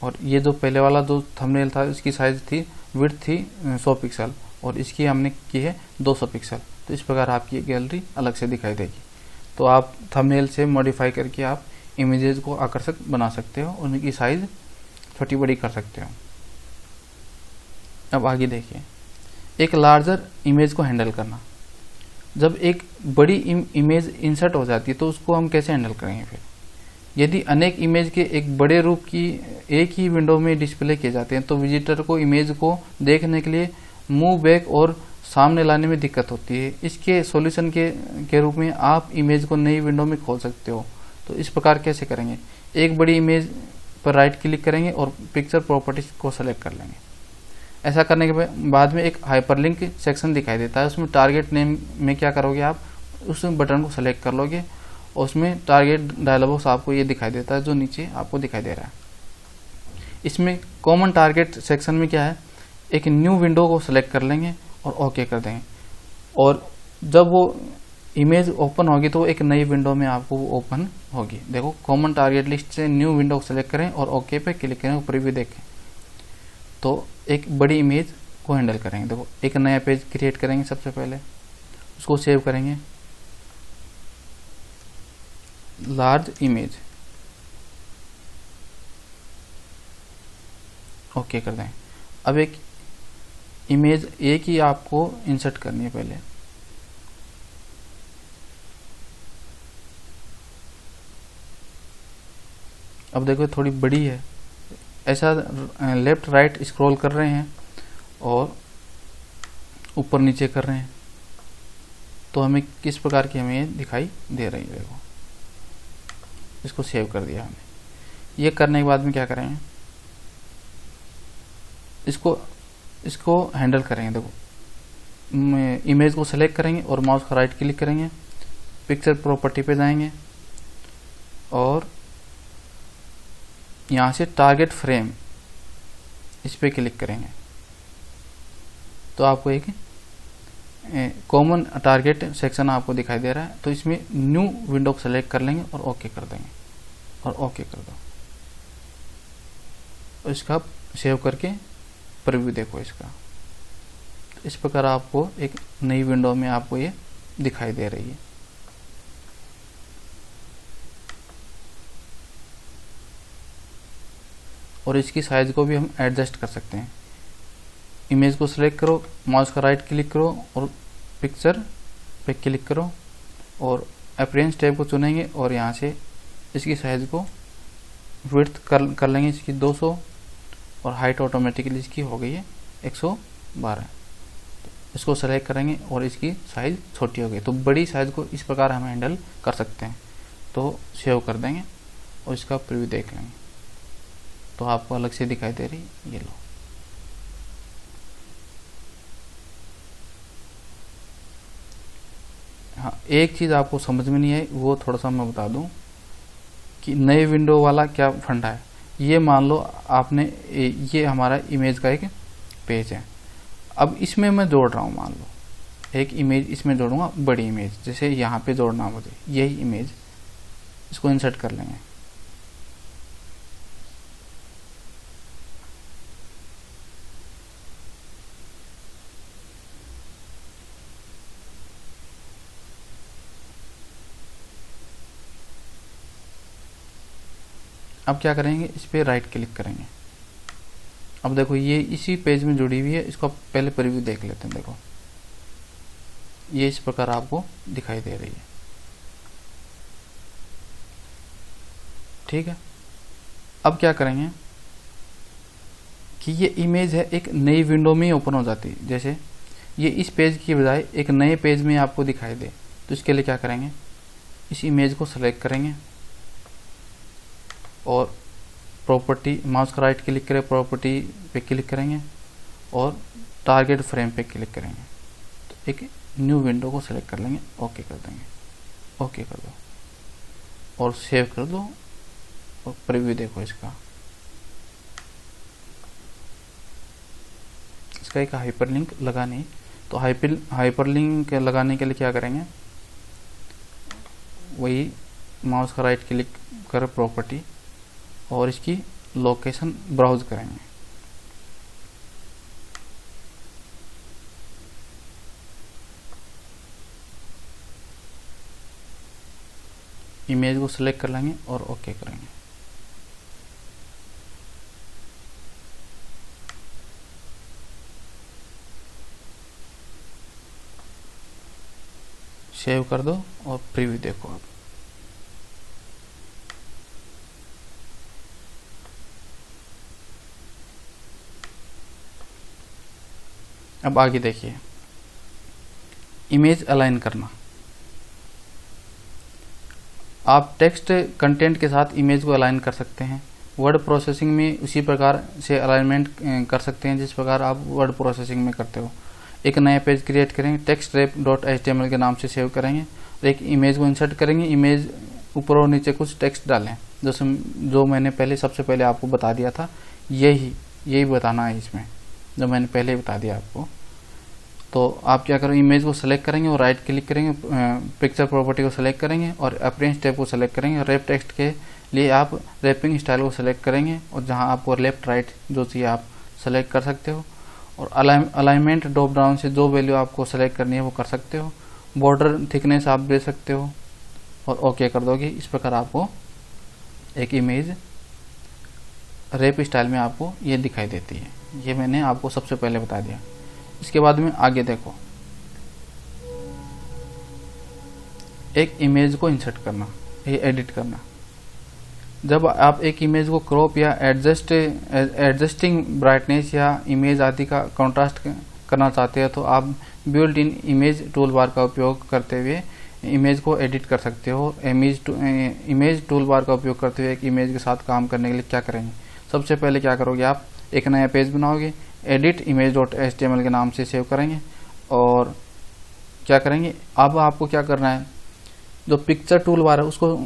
और ये जो पहले वाला जो थंबनेल था इसकी साइज थी, विड्थ थी 100 पिक्सल और इसकी हमने की है 200 पिक्सल। तो इस प्रकार आपकी गैलरी अलग से दिखाई देगी। तो आप थंबनेल से मॉडिफाई करके आप इमेजेस को आकर्षक बना सकते हो, उनकी साइज छोटी बड़ी कर सकते हो। अब आगे देखिए, एक लार्जर इमेज को हैंडल करना। जब एक बड़ी इमेज इंसर्ट हो जाती है तो उसको हम कैसे हैंडल करेंगे। फिर यदि अनेक इमेज के एक बड़े रूप की एक ही विंडो में डिस्प्ले किए जाते हैं तो विजिटर को इमेज को देखने के लिए मूव बैक और सामने लाने में दिक्कत होती है। इसके सॉल्यूशन के रूप में आप इमेज को नई विंडो में खोल सकते हो। तो इस प्रकार कैसे करेंगे, एक बड़ी इमेज पर राइट क्लिक करेंगे और पिक्चर प्रॉपर्टीज को सेलेक्ट कर लेंगे। ऐसा करने के बाद में एक हाइपरलिंक सेक्शन दिखाई देता है, उसमें टारगेट नेम में क्या करोगे, आप उस बटन को सेलेक्ट कर लोगे और उसमें टारगेट डायलॉग बॉक्स आपको ये दिखाई देता है जो नीचे आपको दिखाई दे रहा है। इसमें कॉमन टारगेट सेक्शन में क्या है, एक न्यू विंडो को सेलेक्ट कर लेंगे और ओके कर देंगे। और जब वो इमेज ओपन होगी तो एक नई विंडो में आपको वो ओपन होगी। देखो कॉमन टारगेट लिस्ट से न्यू विंडो को सेलेक्ट करें और ओके पे क्लिक करें, प्रीव्यू देखें तो एक बड़ी इमेज को हैंडल करेंगे। देखो एक नया पेज क्रिएट करेंगे, सबसे पहले उसको सेव करेंगे, लार्ज इमेज, ओके कर दें। अब एक इमेज एक ही आपको इंसर्ट करनी है पहले। अब देखो थोड़ी बड़ी है, ऐसा लेफ्ट राइट स्क्रॉल कर रहे हैं और ऊपर नीचे कर रहे हैं तो हमें किस प्रकार की हमें दिखाई दे रही है। देखो इसको सेव कर दिया हमने। ये करने के बाद में क्या करेंगे, इसको हैंडल करेंगे। देखो इमेज को सेलेक्ट करेंगे और माउस का राइट क्लिक करेंगे, पिक्चर प्रॉपर्टी पे जाएंगे और यहाँ से टारगेट फ्रेम इस पर क्लिक करेंगे तो आपको एक कॉमन टारगेट सेक्शन आपको दिखाई दे रहा है। तो इसमें न्यू विंडो को सेलेक्ट कर लेंगे और ओके कर देंगे और ओके कर दो। तो इसका सेव करके प्रीव्यू देखो इसका। तो इस प्रकार आपको एक नई विंडो में आपको ये दिखाई दे रही है। और इसकी साइज को भी हम एडजस्ट कर सकते हैं। इमेज को सिलेक्ट करो, माउस का राइट क्लिक करो और पिक्चर पे क्लिक करो और अपीयरेंस टैब को चुनेंगे और यहाँ से इसकी साइज को विड्थ कर लेंगे इसकी 200 और हाइट ऑटोमेटिकली इसकी हो गई है 112। इसको सेलेक्ट करेंगे और इसकी साइज छोटी हो गई। तो बड़ी साइज को इस प्रकार हम हैंडल कर सकते हैं। तो सेव कर देंगे और इसका प्रीव्यू देख लेंगे तो आपको अलग से दिखाई दे रही, ये लो। हाँ, एक चीज़ आपको समझ में नहीं आई वो थोड़ा सा मैं बता दूं कि नए विंडो वाला क्या फंडा है। ये मान लो आपने ये हमारा इमेज का एक पेज है। अब इसमें मैं जोड़ रहा हूँ, मान लो एक इमेज इसमें जोड़ूंगा, बड़ी इमेज जैसे यहाँ पे जोड़ना मुझे यही इमेज, इसको इंसर्ट कर लेंगे। अब क्या करेंगे, इस पे राइट क्लिक करेंगे। अब देखो ये इसी पेज में जुड़ी हुई है। इसको पहले प्रीव्यू देख लेते हैं। देखो ये इस प्रकार आपको दिखाई दे रही है। ठीक है, अब क्या करेंगे कि ये इमेज है एक नई विंडो में ही ओपन हो जाती है। जैसे ये इस पेज की बजाय एक नए पेज में आपको दिखाई दे, तो इसके लिए क्या करेंगे, इस इमेज को सेलेक्ट करेंगे और प्रॉपर्टी, माउस का राइट क्लिक करें, प्रॉपर्टी पे क्लिक करेंगे और टारगेट फ्रेम पे क्लिक करेंगे। तो एक न्यू विंडो को सेलेक्ट कर लेंगे, ओके कर देंगे, ओके कर दो और सेव कर दो और प्रीव्यू देखो इसका। इसका एक हाइपरलिंक लगानी, तो हाइपरलिंक लगाने के लिए क्या करेंगे, वही माउस का राइट क्लिक कर प्रॉपर्टी और इसकी लोकेशन ब्राउज करेंगे। इमेज को सिलेक्ट कर लेंगे और ओके करेंगे। सेव कर दो और प्रीव्यू देखो। आप अब आगे देखिए, इमेज अलाइन करना। आप टेक्स्ट कंटेंट के साथ इमेज को अलाइन कर सकते हैं। वर्ड प्रोसेसिंग में उसी प्रकार से अलाइनमेंट कर सकते हैं जिस प्रकार आप वर्ड प्रोसेसिंग में करते हो। एक नया पेज क्रिएट करेंगे, textrep.html के नाम से सेव करेंगे और एक इमेज को इंसर्ट करेंगे। इमेज ऊपर और नीचे कुछ टेक्स्ट डालें, जो मैंने सबसे पहले आपको बता दिया था। यही बताना है इसमें, जो मैंने पहले बता दिया आपको। तो आप क्या करो, इमेज को सेलेक्ट करेंगे और राइट क्लिक करेंगे, पिक्चर प्रॉपर्टी को सेलेक्ट करेंगे और अपीयरेंस टैब को सेलेक्ट करेंगे। रैप टेक्स्ट के लिए आप रैपिंग स्टाइल को सेलेक्ट करेंगे और जहां आपको लेफ्ट राइट जो चाहिए आप सेलेक्ट कर सकते हो। और अलाइनमेंट ड्रॉप डाउन से जो वैल्यू आपको सेलेक्ट करनी है वो कर सकते हो। बॉर्डर थिकनेस आप दे सकते हो और ओके कर दोगे। इस प्रकार आपको एक इमेज रैप स्टाइल में आपको ये दिखाई देती है। ये मैंने आपको सबसे पहले बता दिया। इसके बाद में आगे देखो, एक इमेज को इंसर्ट करना, ये एडिट करना। जब आप एक इमेज को क्रॉप या एडजस्टिंग ब्राइटनेस या इमेज आदि का कॉन्ट्रास्ट करना चाहते हैं तो आप built in image tool bar का उपयोग करते हुए इमेज को एडिट कर सकते हो। इमेज टूल बार का उपयोग करते हुए एक इमेज के साथ काम करने के लिए क्या करेंगे, सबसे पहले क्या करोगे, आप एक नया पेज बनाओगे, एडिट image.html के नाम से सेव करेंगे और क्या करेंगे, अब आपको क्या करना है, जो पिक्चर टूल बार है उसको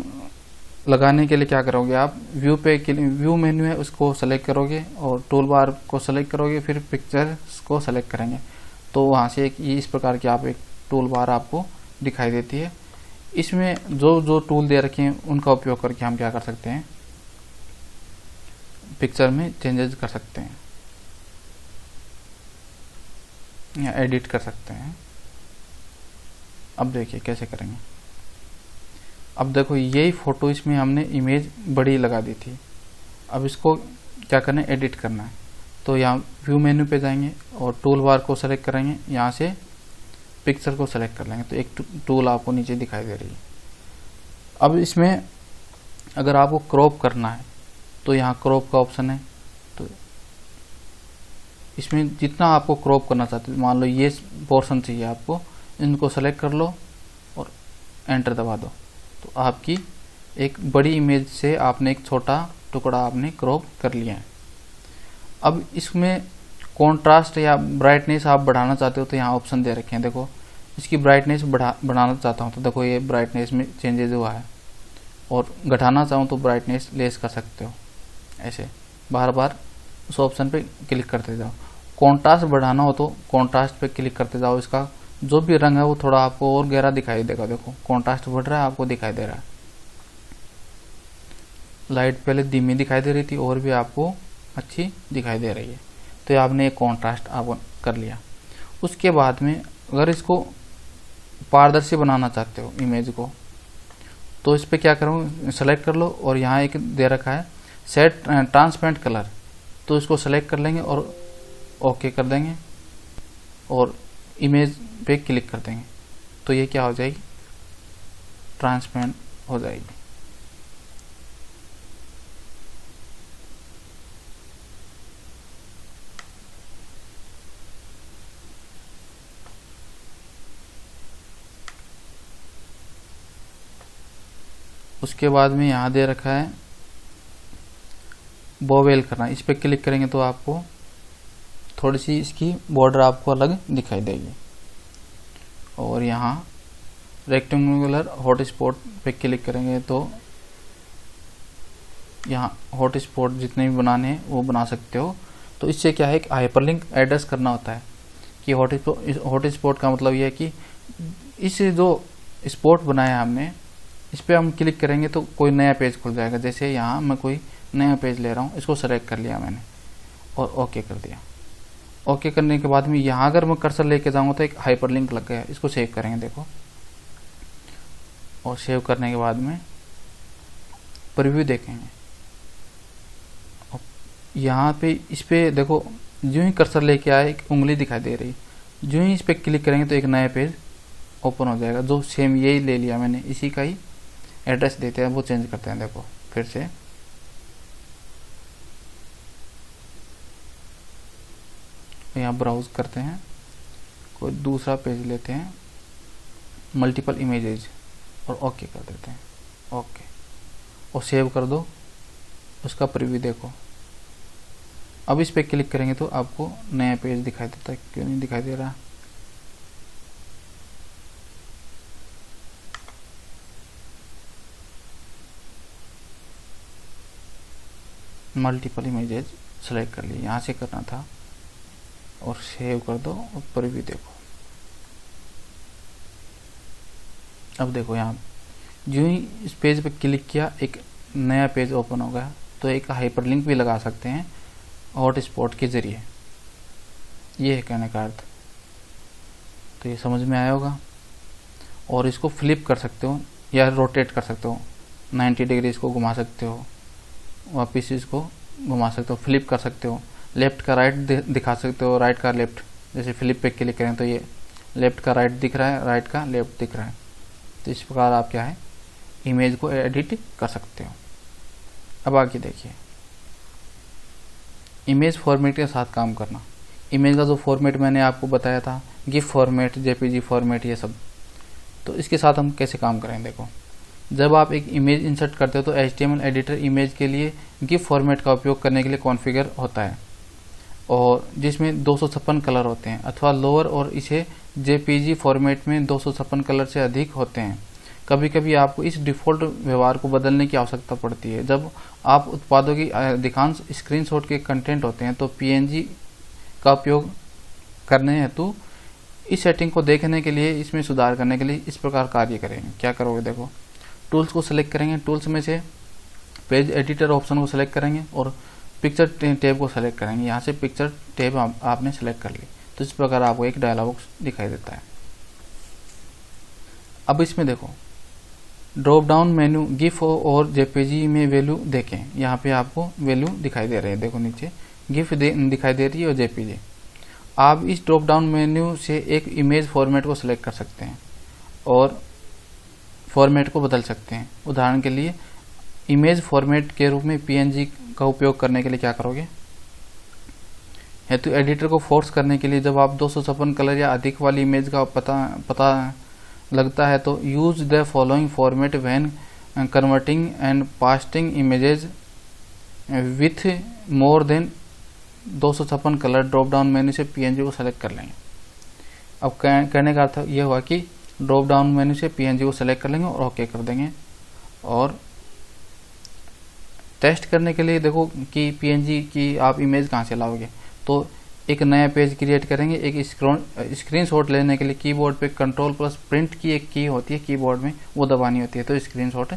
लगाने के लिए क्या करोगे आप, व्यू मेन्यू है उसको सेलेक्ट करोगे और टूल बार को सेलेक्ट करोगे, फिर पिक्चर्स को सेलेक्ट करेंगे तो वहाँ से एक इस प्रकार की आप एक टूल बार आपको दिखाई देती है। इसमें जो जो टूल दे रखे हैं उनका उपयोग करके हम क्या कर सकते हैं, पिक्चर में चेंजेस कर सकते हैं या एडिट कर सकते हैं। अब देखिए कैसे करेंगे। अब देखो यही फोटो इसमें हमने इमेज बड़ी लगा दी थी, अब इसको क्या करना है, एडिट करना है। तो यहाँ व्यू मेन्यू पे जाएंगे और टूल बार को सेलेक्ट करेंगे, यहाँ से पिक्चर को सेलेक्ट कर लेंगे तो एक टूल आपको नीचे दिखाई दे रही है। अब इसमें अगर आपको क्रॉप करना है तो यहाँ क्रॉप का ऑप्शन है, तो इसमें जितना आपको क्रॉप करना चाहते हो, मान लो ये पोर्शन चाहिए आपको, इनको सेलेक्ट कर लो और एंटर दबा दो तो आपकी एक बड़ी इमेज से आपने एक छोटा टुकड़ा आपने क्रॉप कर लिया है। अब इसमें कॉन्ट्रास्ट या ब्राइटनेस आप बढ़ाना चाहते हो तो यहाँ ऑप्शन दे रखे हैं, देखो इसकी ब्राइटनेस बढ़ाना चाहता हूँ तो देखो ये ब्राइटनेस में चेंजेस हुआ है, और घटाना चाहूँ तो ब्राइटनेस लेस कर सकते हो। ऐसे बार बार उस ऑप्शन पे क्लिक करते जाओ। कॉन्ट्रास्ट बढ़ाना हो तो कॉन्ट्रास्ट पे क्लिक करते जाओ, इसका जो भी रंग है वो थोड़ा आपको और गहरा दिखाई देगा। देखो कॉन्ट्रास्ट बढ़ रहा है, आपको दिखाई दे रहा है। लाइट पहले धीमी दिखाई दे रही थी और भी आपको अच्छी दिखाई दे रही है। तो ये आपने एक कॉन्ट्रास्ट आप कर लिया। उसके बाद में अगर इसको पारदर्शी बनाना चाहते हो इमेज को, तो इस पर क्या करूँ, सेलेक्ट कर लो और यहाँ एक दे रखा है सेट ट्रांसपेरेंट कलर, तो इसको सेलेक्ट कर लेंगे और ओके कर देंगे और इमेज पे क्लिक कर देंगे तो ये क्या हो जाएगी, ट्रांसपेरेंट हो जाएगी। उसके बाद में यहाँ दे रखा है बोवेल करना, इस पर क्लिक करेंगे तो आपको थोड़ी सी इसकी बॉर्डर आपको अलग दिखाई देगी। और यहाँ रेक्टेंगुलर हॉट स्पॉट पे क्लिक करेंगे तो यहाँ हॉट स्पॉट जितने भी बनाने हैं वो बना सकते हो। तो इससे क्या है, एक हाइपरलिंक एड्रेस करना होता है कि हॉट स्पॉट का मतलब ये है कि इस जो स्पॉट बनाया हमने इस पर हम क्लिक करेंगे तो कोई नया पेज खुल जाएगा। जैसे यहाँ मैं कोई नया पेज ले रहा हूँ, इसको सेलेक्ट कर लिया मैंने और ओके कर दिया। ओके करने के बाद में यहाँ अगर मैं कर्सर लेके जाऊँगा तो एक हाइपरलिंक लग गया, इसको सेव करेंगे देखो। और सेव करने के बाद में प्रीव्यू देखेंगे, यहाँ पे इस पे देखो जो ही कर्सर लेके आए एक उंगली दिखाई दे रही, जो ही इस पे क्लिक करेंगे तो एक नया पेज ओपन हो जाएगा। जो सेम यही ले लिया मैंने, इसी का ही एड्रेस देते हैं, वो चेंज करते हैं। देखो फिर से यहाँ ब्राउज करते हैं, कोई दूसरा पेज लेते हैं, मल्टीपल इमेजेस, और ओके कर देते हैं। ओके और सेव कर दो, उसका प्रीव्यू देखो। अब इस पे क्लिक करेंगे तो आपको नया पेज दिखाई देता है, क्यों नहीं दिखाई दे रहा। मल्टीपल इमेजेस सेलेक्ट कर लिए, यहाँ से करना था, और सेव कर दो और प्रीव्यू देखो। अब देखो यहाँ जो ही इस पेज पे क्लिक किया एक नया पेज ओपन हो गया। तो एक हाइपरलिंक भी लगा सकते हैं हॉट स्पॉट के जरिए, ये है कहने का अर्थ। तो ये समझ में आया होगा। और इसको फ्लिप कर सकते हो या रोटेट कर सकते हो, 90 डिग्री इसको घुमा सकते हो, वापिस इसको घुमा सकते हो, फ्लिप कर सकते हो, लेफ्ट का राइट दिखा सकते हो, राइट का लेफ्ट। जैसे फ्लिप पे क्लिक करें तो ये लेफ्ट का राइट दिख रहा है, राइट का लेफ्ट दिख रहा है। तो इस प्रकार आप क्या है, इमेज को एडिट कर सकते हो। अब आगे देखिए, इमेज फॉर्मेट के साथ काम करना। इमेज का जो फॉर्मेट मैंने आपको बताया था, गिफ फॉर्मेट, जेपीजी फॉर्मेट, ये सब, तो इसके साथ हम कैसे काम करें। देखो जब आप एक इमेज इंसर्ट करते हो तो HTML एडिटर इमेज के लिए गिफ फॉर्मेट का उपयोग करने के लिए कॉन्फ़िगर होता है, और जिसमें 256 कलर होते हैं, अथवा लोअर और इसे JPG फॉर्मेट में 256 कलर से अधिक होते हैं। कभी कभी आपको इस डिफ़ॉल्ट व्यवहार को बदलने की आवश्यकता पड़ती है। जब आप उत्पादों की अधिकांश स्क्रीनशॉट के कंटेंट होते हैं तो पीएनजी का उपयोग करने हेतु इस सेटिंग को देखने के लिए, इसमें सुधार करने के लिए इस प्रकार कार्य करेंगे। क्या करोगे, देखो, टूल्स को सेलेक्ट करेंगे, टूल्स में से पेज एडिटर ऑप्शन को सेलेक्ट करेंगे और पिक्चर टैब को सेलेक्ट करेंगे। यहाँ से पिक्चर टैब आपने सेलेक्ट कर ली, तो इस प्रकार आपको एक डायलॉग बॉक्स दिखाई देता है। अब इसमें देखो, ड्रॉप डाउन मेन्यू गिफ और जेपीजी में वैल्यू देखें। यहाँ पे आपको वैल्यू दिखाई दे रहे हैं, देखो नीचे गिफ दिखाई दे रही है और जेपीजी। आप इस ड्रॉप डाउन मेन्यू से एक इमेज फॉर्मेट को सिलेक्ट कर सकते हैं और फॉर्मेट को बदल सकते हैं। उदाहरण के लिए इमेज फॉर्मेट के रूप में पीएनजी का उपयोग करने के लिए क्या करोगे, हेतु एडिटर को फोर्स करने के लिए जब आप 256 कलर या अधिक वाली इमेज का पता लगता है तो use the following format when converting and pasting images with more than 256 colour. Drop down menu से पीएनजी को सेलेक्ट कर लेंगे। अब कहने का अर्थ यह हुआ कि ड्रॉप डाउन मेन्यू से पीएनजी को सेलेक्ट कर लेंगे और ओके कर देंगे। और टेस्ट करने के लिए देखो कि पीएनजी की आप इमेज कहाँ से लाओगे, तो एक नया पेज क्रिएट करेंगे। एक स्क्रीनशॉट लेने के लिए कीबोर्ड पे कंट्रोल प्लस प्रिंट की एक की होती है कीबोर्ड में, वो दबानी होती है तो स्क्रीनशॉट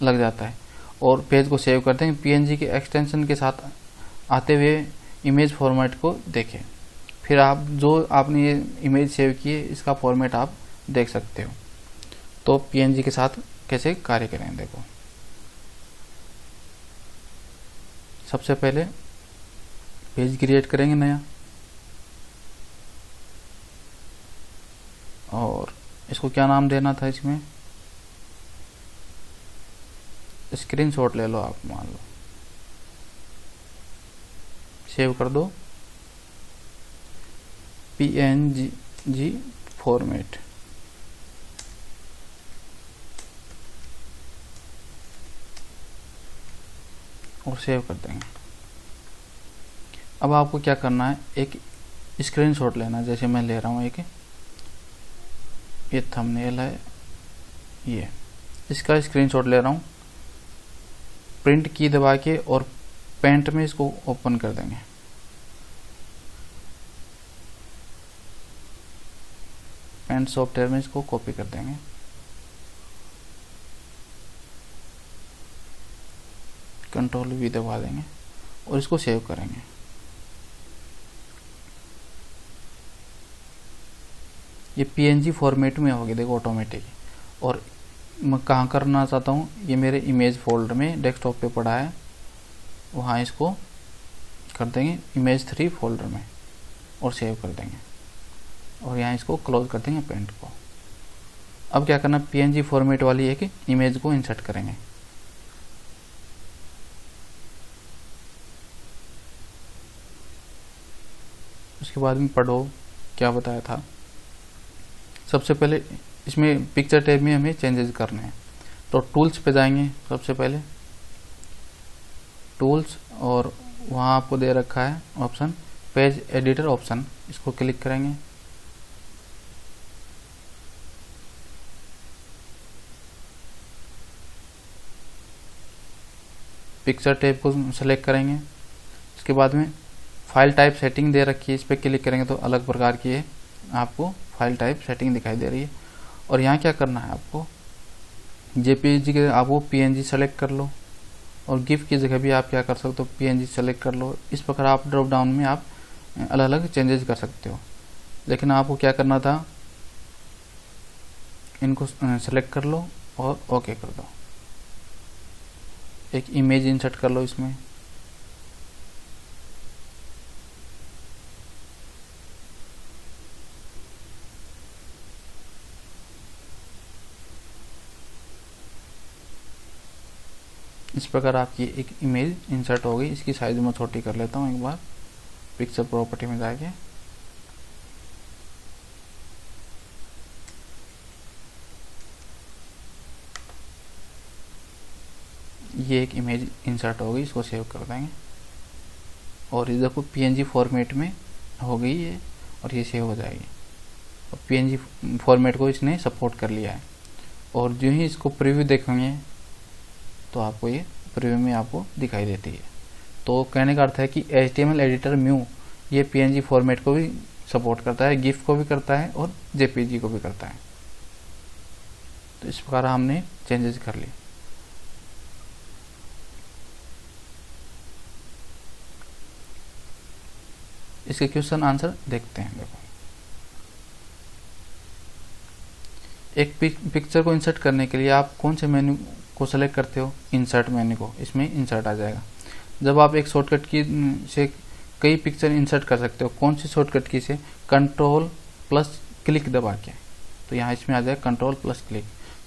लग जाता है। और पेज को सेव कर देंगे। पीएनजी के एक्सटेंशन के साथ आते हुए इमेज फॉर्मेट को देखें। फिर आप जो आपने ये इमेज सेव की है इसका फॉर्मेट आप देख सकते हो। तो पीएनजी के साथ कैसे कार्य करें, देखो, सबसे पहले पेज क्रिएट करेंगे नया और इसको क्या नाम देना था, इसमें स्क्रीनशॉट ले लो आप, मान लो, सेव कर दो पीएनजी फॉर्मेट। और सेव कर देंगे। अब आपको क्या करना है, एक स्क्रीनशॉट लेना है। जैसे मैं ले रहा हूँ एक, ये थंबनेल है, ये इसका स्क्रीनशॉट ले रहा हूँ। प्रिंट की दबा के और पेंट में इसको ओपन कर देंगे। पेंट सॉफ्टवेयर में इसको कॉपी कर देंगे। कंट्रोल वी दबा देंगे और इसको सेव करेंगे। ये पीएनजी फॉर्मेट में होगी, देखो ऑटोमेटिक। और मैं कहाँ करना चाहता हूँ, ये मेरे इमेज फोल्डर में डेस्कटॉप पे पड़ा है, वहाँ इसको कर देंगे इमेज 3 फोल्डर में और सेव कर देंगे। और यहाँ इसको क्लोज कर देंगे पेंट को। अब क्या करना, पीएनजी फॉर्मेट वाली एक इमेज को इंसर्ट करेंगे। उसके बाद में पढ़ो क्या बताया था। सबसे पहले इसमें पिक्चर टैब में हमें चेंजेस करने हैं, तो टूल्स पे जाएंगे। सबसे पहले टूल्स, और वहाँ आपको दे रखा है ऑप्शन पेज एडिटर ऑप्शन, इसको क्लिक करेंगे। पिक्चर टैब को सेलेक्ट करेंगे। इसके बाद में फाइल टाइप सेटिंग दे रखी है, इस पर क्लिक करेंगे तो अलग प्रकार की है आपको फाइल टाइप सेटिंग दिखाई दे रही है। और यहाँ क्या करना है, आपको जेपीजी के आप वो पीएनजी सेलेक्ट कर लो और गिफ की जगह भी आप क्या कर सकते हो, पीएनजी सेलेक्ट कर लो। इस प्रकार आप ड्रॉप डाउन में आप अलग अलग चेंजेस कर सकते हो। लेकिन आपको क्या करना था, इनको सेलेक्ट कर लो और ओके कर दो। एक इमेज इंसर्ट कर लो इसमें। इस प्रकार आपकी एक इमेज इंसर्ट हो गई। इसकी साइज में छोटी कर लेता हूँ एक बार, पिक्चर प्रॉपर्टी में जाके। ये एक इमेज इंसर्ट हो गई, इसको सेव कर देंगे। और ये देखो पीएनजी फॉर्मेट में हो गई है और ये सेव हो जाएगी। और पीएनजी फॉर्मेट को इसने सपोर्ट कर लिया है। और जो ही इसको प्रीव्यू देखेंगे तो आपको ये प्रीव्यू में आपको दिखाई देती है। तो कहने का अर्थ है कि HTML एडिटर म्यू ये PNG फॉर्मेट को भी सपोर्ट करता है, गिफ को भी करता है और JPG को भी करता है। तो इस प्रकार हमने चेंजेस कर लिए। इसके क्वेश्चन आंसर देखते हैं। देखो, एक पिक्चर को इंसर्ट करने के लिए आप कौन से मेन्यू को सेलेक्ट करते हो? इंसर्ट मेन्यू को। इसमें इंसर्ट आ जाएगा। जब आप एक शॉर्टकट की से कई पिक्चर इंसर्ट कर सकते हो, कौन सी शॉर्टकट की से? कंट्रोल+क्लिक दबा के। तो यहाँ इसमें आ जाएगा कंट्रोल+क्लिक।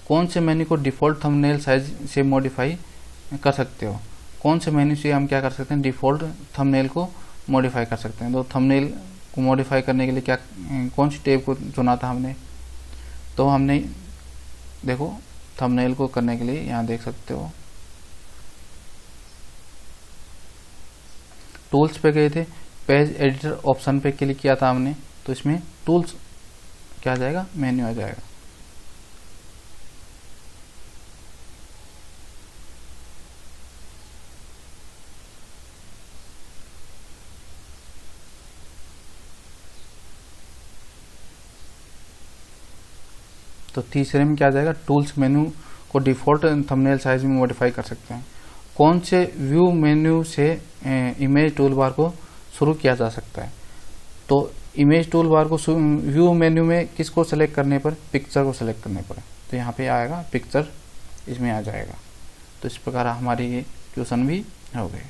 कौन से मेन्यू को डिफ़ॉल्ट थंबनेल साइज से मॉडिफाई कर सकते हो? कौन से मेन्यू से हम क्या कर सकते हैं? डिफ़ॉल्ट थंबनेल को मॉडिफाई कर सकते हैं। तो थंबनेल को मॉडिफाई करने के लिए क्या कौन सी टैब को चुना था हमने? तो हमने देखो थंबनेल को करने के लिए यहाँ देख सकते हो टूल्स पे गए थे, पेज एडिटर ऑप्शन पे क्लिक किया था हमने, तो इसमें टूल्स क्या आ जाएगा? मेन्यू आ जाएगा। तो तीसरे में क्या आ जाएगा? टूल्स मेन्यू को डिफ़ॉल्ट थंबनेल साइज में मॉडिफाई कर सकते हैं। कौन से व्यू मेन्यू से इमेज टूल बार को शुरू किया जा सकता है? तो इमेज टूल बार को व्यू मेन्यू में किसको सेलेक्ट करने पर? पिक्चर को सेलेक्ट करने पर। तो यहाँ पे आएगा पिक्चर, इसमें आ जाएगा। तो इस प्रकार हमारी ये क्वेश्चन भी हो गए।